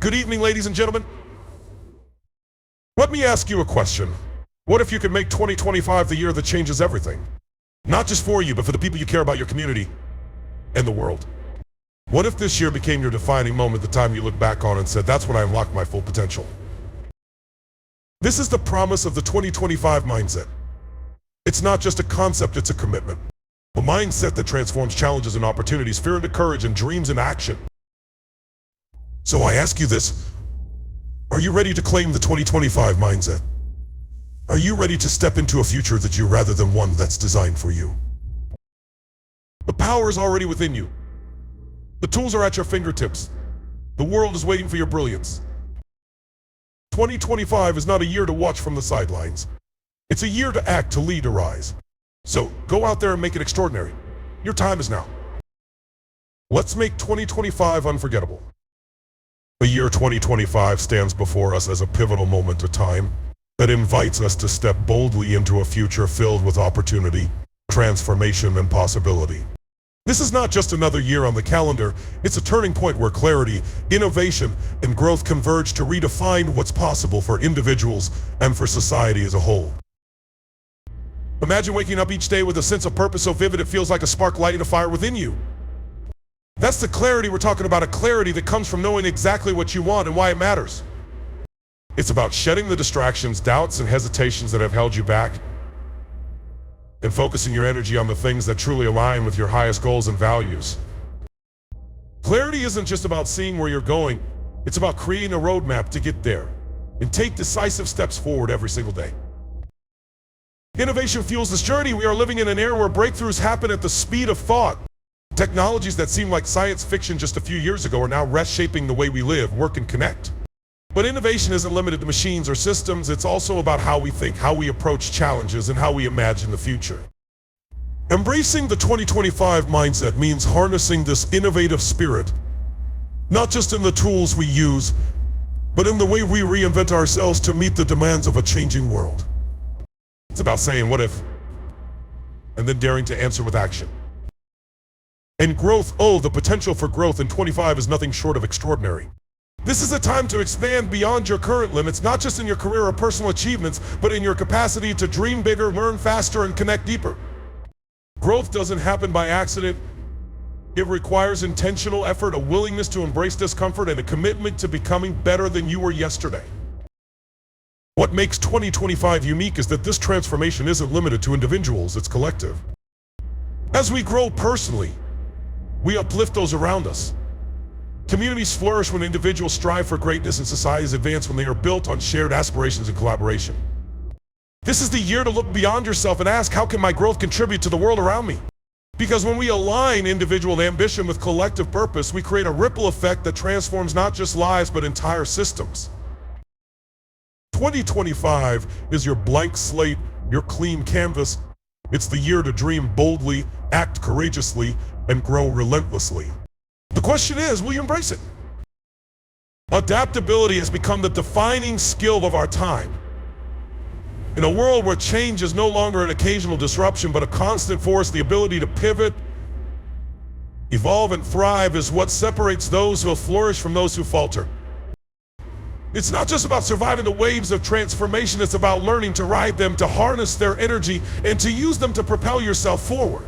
Good evening, ladies and gentlemen. Let me ask you a question. What if you could make 2025 the year that changes everything? Not just for you, but for the people you care about, your community, and the world. What if this year became your defining moment, the time you look back on and said, that's when I unlocked my full potential? This is the promise of the 2025 mindset. It's not just a concept, it's a commitment. A mindset that transforms challenges and opportunities, fear into courage, and dreams into action. So I ask you this, are you ready to claim the 2025 mindset? Are you ready to step into a future that you rather than one that's designed for you? The power is already within you. The tools are at your fingertips. The world is waiting for your brilliance. 2025 is not a year to watch from the sidelines. It's a year to act, to lead, to rise. So go out there and make it extraordinary. Your time is now. Let's make 2025 unforgettable. The year 2025 stands before us as a pivotal moment of time that invites us to step boldly into a future filled with opportunity, transformation, and possibility. This is not just another year on the calendar, it's a turning point where clarity, innovation, and growth converge to redefine what's possible for individuals and for society as a whole. Imagine waking up each day with a sense of purpose so vivid it feels like a spark lighting a fire within you. That's the clarity we're talking about, a clarity that comes from knowing exactly what you want and why it matters. It's about shedding the distractions, doubts, and hesitations that have held you back, and focusing your energy on the things that truly align with your highest goals and values. Clarity isn't just about seeing where you're going, it's about creating a roadmap to get there and take decisive steps forward every single day. Innovation fuels this journey. We are living in an era where breakthroughs happen at the speed of thought. Technologies that seemed like science fiction just a few years ago are now reshaping the way we live, work, and connect. But innovation isn't limited to machines or systems. It's also about how we think, how we approach challenges, and how we imagine the future. Embracing the 2025 mindset means harnessing this innovative spirit, not just in the tools we use, but in the way we reinvent ourselves to meet the demands of a changing world. It's about saying, what if? And then daring to answer with action. And growth, the potential for growth in 25 is nothing short of extraordinary. This is a time to expand beyond your current limits, not just in your career or personal achievements, but in your capacity to dream bigger, learn faster, and connect deeper. Growth doesn't happen by accident. It requires intentional effort, a willingness to embrace discomfort, and a commitment to becoming better than you were yesterday. What makes 2025 unique is that this transformation isn't limited to individuals, it's collective. As we grow personally, we uplift those around us. Communities flourish when individuals strive for greatness, and societies advance when they are built on shared aspirations and collaboration. This is the year to look beyond yourself and ask, how can my growth contribute to the world around me? Because when we align individual ambition with collective purpose, we create a ripple effect that transforms not just lives, but entire systems. 2025 is your blank slate, your clean canvas. It's the year to dream boldly, act courageously, and grow relentlessly. The question is, will you embrace it? Adaptability has become the defining skill of our time. In a world where change is no longer an occasional disruption, but a constant force, the ability to pivot, evolve, and thrive is what separates those who will flourish from those who falter. It's not just about surviving the waves of transformation, it's about learning to ride them, to harness their energy, and to use them to propel yourself forward.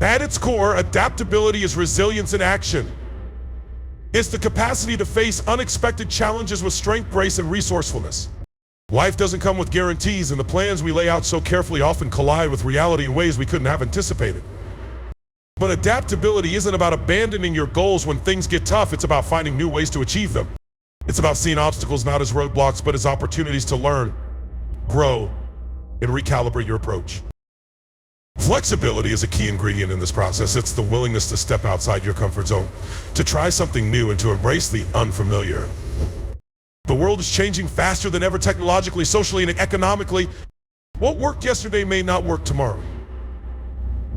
At its core, adaptability is resilience in action. It's the capacity to face unexpected challenges with strength, grace, and resourcefulness. Life doesn't come with guarantees, and the plans we lay out so carefully often collide with reality in ways we couldn't have anticipated. But adaptability isn't about abandoning your goals when things get tough, it's about finding new ways to achieve them. It's about seeing obstacles not as roadblocks, but as opportunities to learn, grow, and recalibrate your approach. Flexibility is a key ingredient in this process. It's the willingness to step outside your comfort zone, to try something new, and to embrace the unfamiliar. The world is changing faster than ever, technologically, socially, and economically. What worked yesterday may not work tomorrow.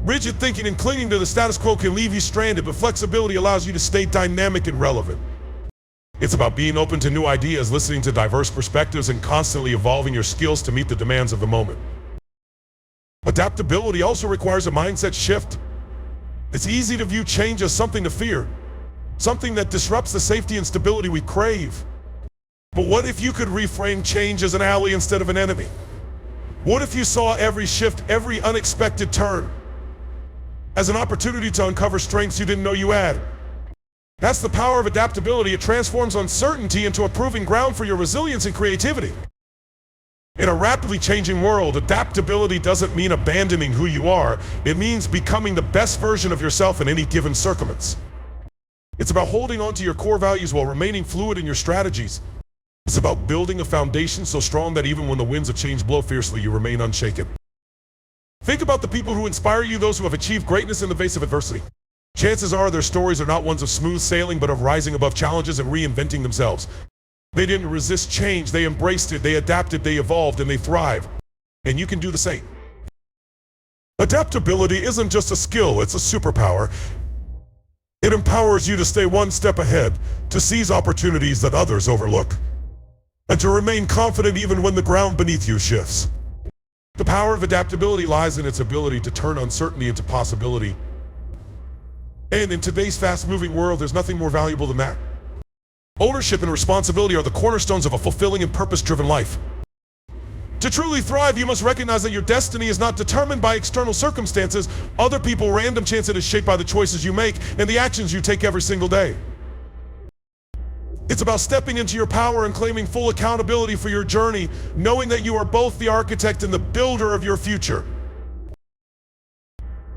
Rigid thinking and clinging to the status quo can leave you stranded, but flexibility allows you to stay dynamic and relevant. It's about being open to new ideas, listening to diverse perspectives, and constantly evolving your skills to meet the demands of the moment. Adaptability also requires a mindset shift. It's easy to view change as something to fear, something that disrupts the safety and stability we crave. But what if you could reframe change as an ally instead of an enemy? What if you saw every shift, every unexpected turn, as an opportunity to uncover strengths you didn't know you had? That's the power of adaptability. It transforms uncertainty into a proving ground for your resilience and creativity. In a rapidly changing world, adaptability doesn't mean abandoning who you are. It means becoming the best version of yourself in any given circumstance. It's about holding on to your core values while remaining fluid in your strategies. It's about building a foundation so strong that even when the winds of change blow fiercely, you remain unshaken. Think about the people who inspire you, those who have achieved greatness in the face of adversity. Chances are their stories are not ones of smooth sailing, but of rising above challenges and reinventing themselves. They didn't resist change, they embraced it, they adapted, they evolved, and they thrived. And you can do the same. Adaptability isn't just a skill, it's a superpower. It empowers you to stay one step ahead, to seize opportunities that others overlook, and to remain confident even when the ground beneath you shifts. The power of adaptability lies in its ability to turn uncertainty into possibility. And in today's fast-moving world, there's nothing more valuable than that. Ownership and responsibility are the cornerstones of a fulfilling and purpose-driven life. To truly thrive, you must recognize that your destiny is not determined by external circumstances, other people, random chance. It is shaped by the choices you make and the actions you take every single day. It's about stepping into your power and claiming full accountability for your journey, knowing that you are both the architect and the builder of your future.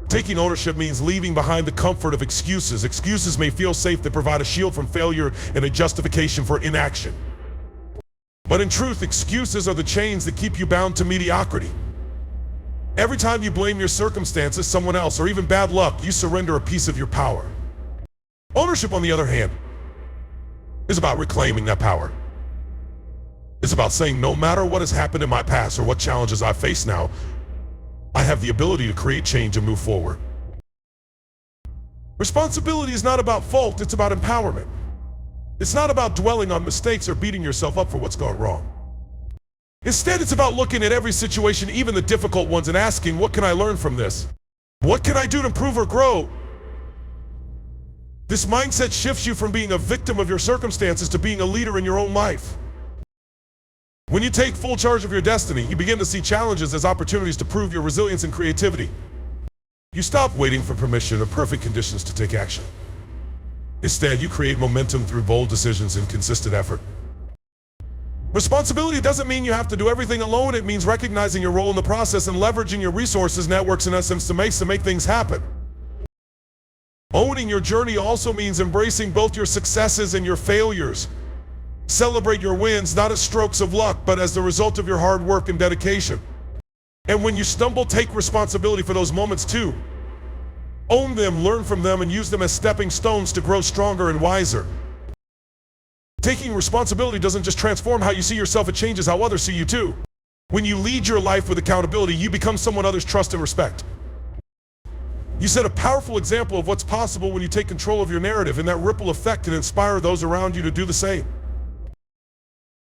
Taking ownership means leaving behind the comfort of excuses. Excuses may feel safe, they provide a shield from failure and a justification for inaction. But in truth, excuses are the chains that keep you bound to mediocrity. Every time you blame your circumstances, someone else, or even bad luck, you surrender a piece of your power. Ownership, on the other hand, is about reclaiming that power. It's about saying, no matter what has happened in my past or what challenges I face now, I have the ability to create change and move forward. Responsibility is not about fault, it's about empowerment. It's not about dwelling on mistakes or beating yourself up for what's gone wrong. Instead, it's about looking at every situation, even the difficult ones, and asking, what can I learn from this? What can I do to improve or grow? This mindset shifts you from being a victim of your circumstances to being a leader in your own life. When you take full charge of your destiny, you begin to see challenges as opportunities to prove your resilience and creativity. You stop waiting for permission or perfect conditions to take action. Instead, you create momentum through bold decisions and consistent effort. Responsibility doesn't mean you have to do everything alone. It means recognizing your role in the process and leveraging your resources, networks, and systems to make things happen. Owning your journey also means embracing both your successes and your failures. Celebrate your wins, not as strokes of luck, but as the result of your hard work and dedication. And when you stumble, take responsibility for those moments too. Own them, learn from them, and use them as stepping stones to grow stronger and wiser. Taking responsibility doesn't just transform how you see yourself, it changes how others see you too. When you lead your life with accountability, you become someone others trust and respect. You set a powerful example of what's possible when you take control of your narrative, and that ripple effect can inspire those around you to do the same.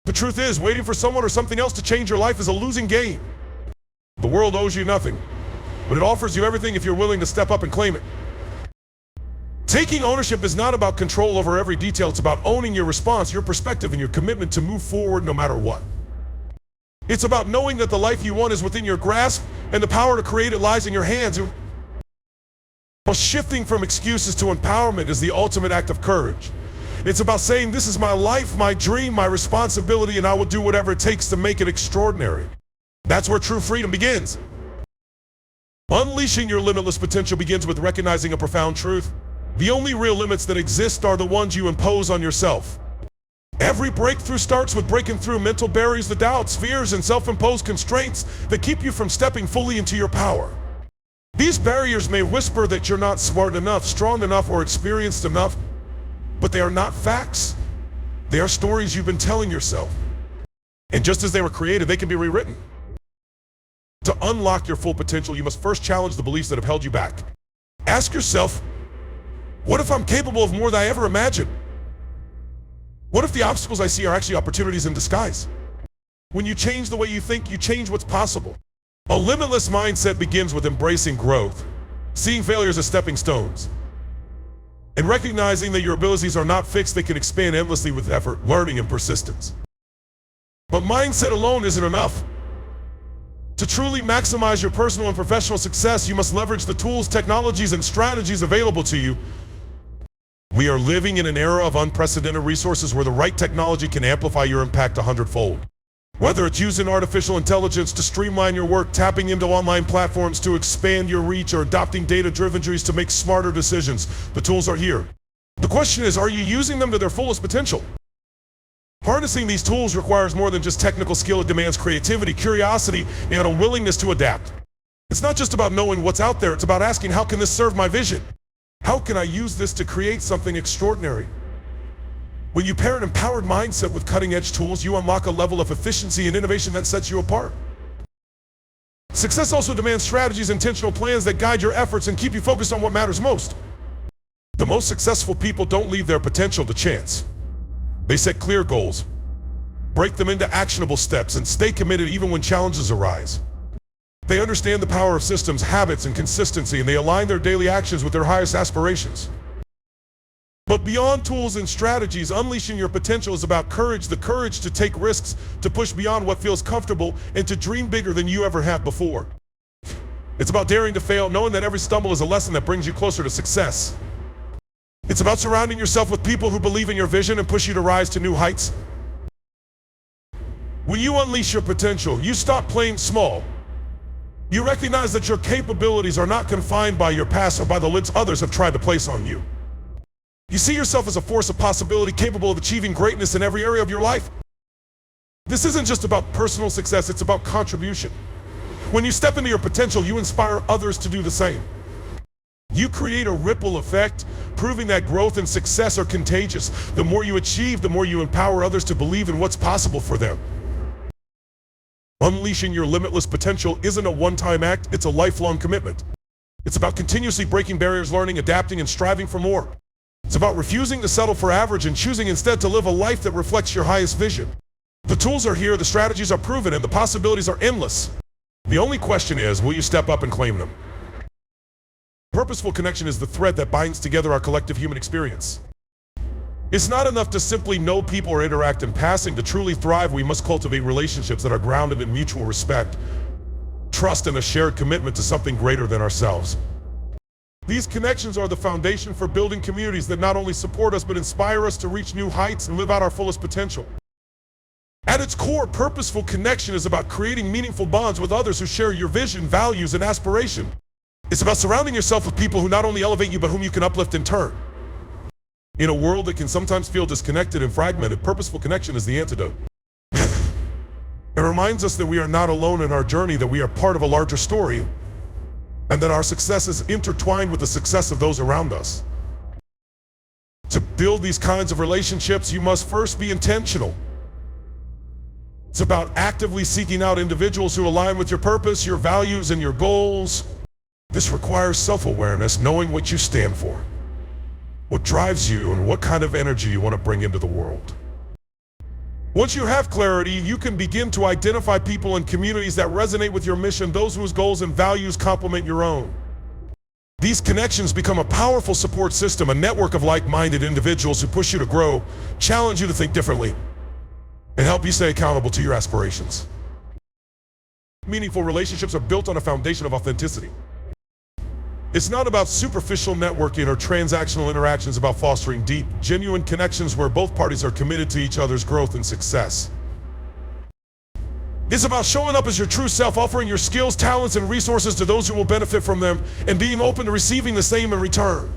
The truth is, waiting for someone or something else to change your life is a losing game. The world owes you nothing, but it offers you everything if you're willing to step up and claim it. Taking ownership is not about control over every detail, it's about owning your response, your perspective, and your commitment to move forward no matter what. It's about knowing that the life you want is within your grasp, and the power to create it lies in your hands. While shifting from excuses to empowerment is the ultimate act of courage. It's about saying, this is my life, my dream, my responsibility, and I will do whatever it takes to make it extraordinary. That's where true freedom begins. Unleashing your limitless potential begins with recognizing a profound truth. The only real limits that exist are the ones you impose on yourself. Every breakthrough starts with breaking through mental barriers, the doubts, fears, and self-imposed constraints that keep you from stepping fully into your power. These barriers may whisper that you're not smart enough, strong enough, or experienced enough, but they are not facts. They are stories you've been telling yourself. And just as they were created, they can be rewritten. To unlock your full potential, you must first challenge the beliefs that have held you back. Ask yourself, what if I'm capable of more than I ever imagined? What if the obstacles I see are actually opportunities in disguise? When you change the way you think, you change what's possible. A limitless mindset begins with embracing growth, seeing failures as stepping stones, And recognizing that your abilities are not fixed, they can expand endlessly with effort, learning, and persistence. But mindset alone isn't enough. To truly maximize your personal and professional success, you must leverage the tools, technologies, and strategies available to you. We are living in an era of unprecedented resources where the right technology can amplify your impact 100-fold. Whether it's using artificial intelligence to streamline your work, tapping into online platforms to expand your reach, or adopting data-driven trees to make smarter decisions, the tools are here. The question is, are you using them to their fullest potential? Harnessing these tools requires more than just technical skill. It demands creativity, curiosity, and a willingness to adapt. It's not just about knowing what's out there, it's about asking, how can this serve my vision? How can I use this to create something extraordinary? When you pair an empowered mindset with cutting-edge tools, you unlock a level of efficiency and innovation that sets you apart. Success also demands strategies, intentional plans that guide your efforts and keep you focused on what matters most. The most successful people don't leave their potential to chance. They set clear goals, break them into actionable steps, and stay committed even when challenges arise. They understand the power of systems, habits, and consistency, and they align their daily actions with their highest aspirations. But beyond tools and strategies, unleashing your potential is about courage, the courage to take risks, to push beyond what feels comfortable, and to dream bigger than you ever have before. It's about daring to fail, knowing that every stumble is a lesson that brings you closer to success. It's about surrounding yourself with people who believe in your vision and push you to rise to new heights. When you unleash your potential, you stop playing small. You recognize that your capabilities are not confined by your past or by the lids others have tried to place on you. You see yourself as a force of possibility, capable of achieving greatness in every area of your life. This isn't just about personal success, it's about contribution. When you step into your potential, you inspire others to do the same. You create a ripple effect, proving that growth and success are contagious. The more you achieve, the more you empower others to believe in what's possible for them. Unleashing your limitless potential isn't a one-time act, it's a lifelong commitment. It's about continuously breaking barriers, learning, adapting, and striving for more. It's about refusing to settle for average and choosing instead to live a life that reflects your highest vision. The tools are here, the strategies are proven, and the possibilities are endless. The only question is, will you step up and claim them? Purposeful connection is the thread that binds together our collective human experience. It's not enough to simply know people or interact in passing. To truly thrive, we must cultivate relationships that are grounded in mutual respect, trust, and a shared commitment to something greater than ourselves. These connections are the foundation for building communities that not only support us but inspire us to reach new heights and live out our fullest potential. At its core, purposeful connection is about creating meaningful bonds with others who share your vision, values, and aspiration. It's about surrounding yourself with people who not only elevate you but whom you can uplift in turn. In a world that can sometimes feel disconnected and fragmented, purposeful connection is the antidote. It reminds us that we are not alone in our journey, that we are part of a larger story, and that our success is intertwined with the success of those around us. To build these kinds of relationships, you must first be intentional. It's about actively seeking out individuals who align with your purpose, your values, and your goals. This requires self-awareness, knowing what you stand for, what drives you, and what kind of energy you want to bring into the world. Once you have clarity, you can begin to identify people and communities that resonate with your mission, those whose goals and values complement your own. These connections become a powerful support system, a network of like-minded individuals who push you to grow, challenge you to think differently, and help you stay accountable to your aspirations. Meaningful relationships are built on a foundation of authenticity. It's not about superficial networking or transactional interactions, about fostering deep, genuine connections where both parties are committed to each other's growth and success. It's about showing up as your true self, offering your skills, talents, and resources to those who will benefit from them, and being open to receiving the same in return.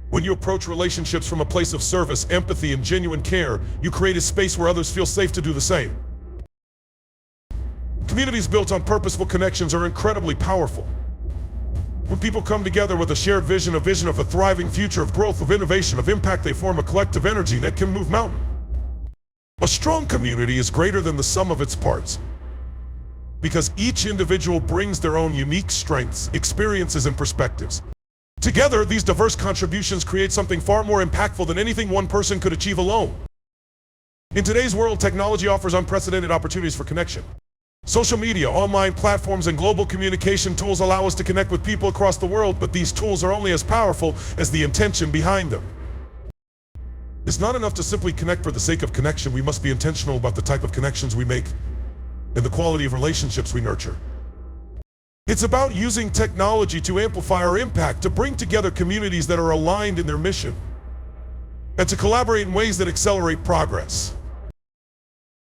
When you approach relationships from a place of service, empathy, and genuine care, you create a space where others feel safe to do the same. Communities built on purposeful connections are incredibly powerful. When people come together with a shared vision, a vision of a thriving future, of growth, of innovation, of impact, they form a collective energy that can move mountains. A strong community is greater than the sum of its parts, because each individual brings their own unique strengths, experiences, and perspectives. Together, these diverse contributions create something far more impactful than anything one person could achieve alone. In today's world, technology offers unprecedented opportunities for connection. Social media, online platforms, and global communication tools allow us to connect with people across the world, but these tools are only as powerful as the intention behind them. It's not enough to simply connect for the sake of connection. We must be intentional about the type of connections we make and the quality of relationships we nurture. It's about using technology to amplify our impact, to bring together communities that are aligned in their mission, and to collaborate in ways that accelerate progress.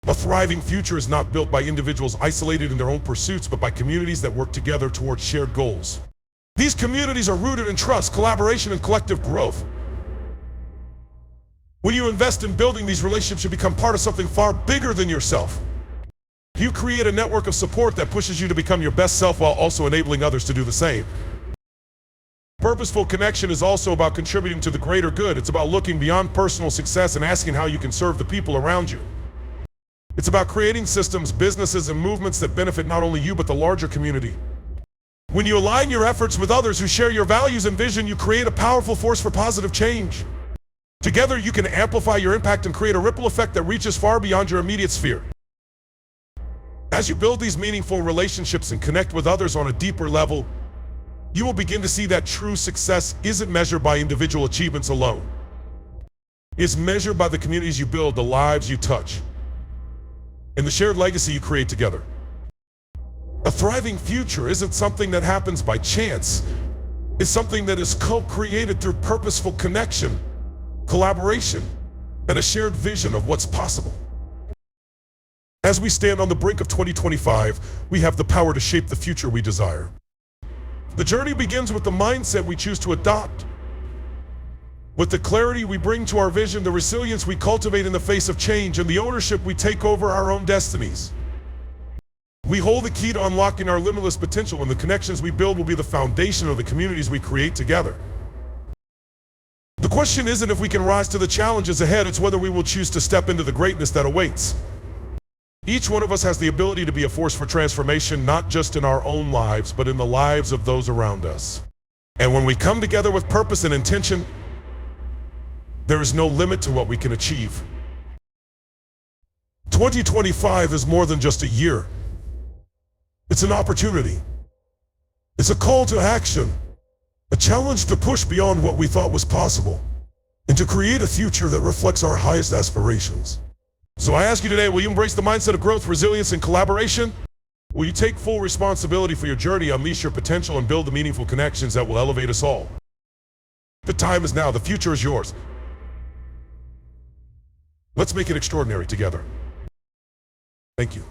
A thriving future is not built by individuals isolated in their own pursuits, but by communities that work together towards shared goals. These communities are rooted in trust, collaboration, and collective growth. When you invest in building these relationships, you become part of something far bigger than yourself. You create a network of support that pushes you to become your best self while also enabling others to do the same. Purposeful connection is also about contributing to the greater good. It's about looking beyond personal success and asking how you can serve the people around you. It's about creating systems, businesses, and movements that benefit not only you, but the larger community. When you align your efforts with others who share your values and vision, you create a powerful force for positive change. Together, you can amplify your impact and create a ripple effect that reaches far beyond your immediate sphere. As you build these meaningful relationships and connect with others on a deeper level, you will begin to see that true success isn't measured by individual achievements alone. It's measured by the communities you build, the lives you touch, and the shared legacy you create together. A thriving future isn't something that happens by chance. It's something that is co-created through purposeful connection, collaboration, and a shared vision of what's possible. As we stand on the brink of 2025, we have the power to shape the future we desire. The journey begins with the mindset we choose to adopt, with the clarity we bring to our vision, the resilience we cultivate in the face of change, and the ownership we take over our own destinies. We hold the key to unlocking our limitless potential, and the connections we build will be the foundation of the communities we create together. The question isn't if we can rise to the challenges ahead, it's whether we will choose to step into the greatness that awaits. Each one of us has the ability to be a force for transformation, not just in our own lives, but in the lives of those around us. And when we come together with purpose and intention, there is no limit to what we can achieve. 2025 is more than just a year. It's an opportunity. It's a call to action, a challenge to push beyond what we thought was possible, and to create a future that reflects our highest aspirations. So I ask you today, will you embrace the mindset of growth, resilience, and collaboration? Will you take full responsibility for your journey, unleash your potential, and build the meaningful connections that will elevate us all? The time is now. The future is yours. Let's make it extraordinary together. Thank you.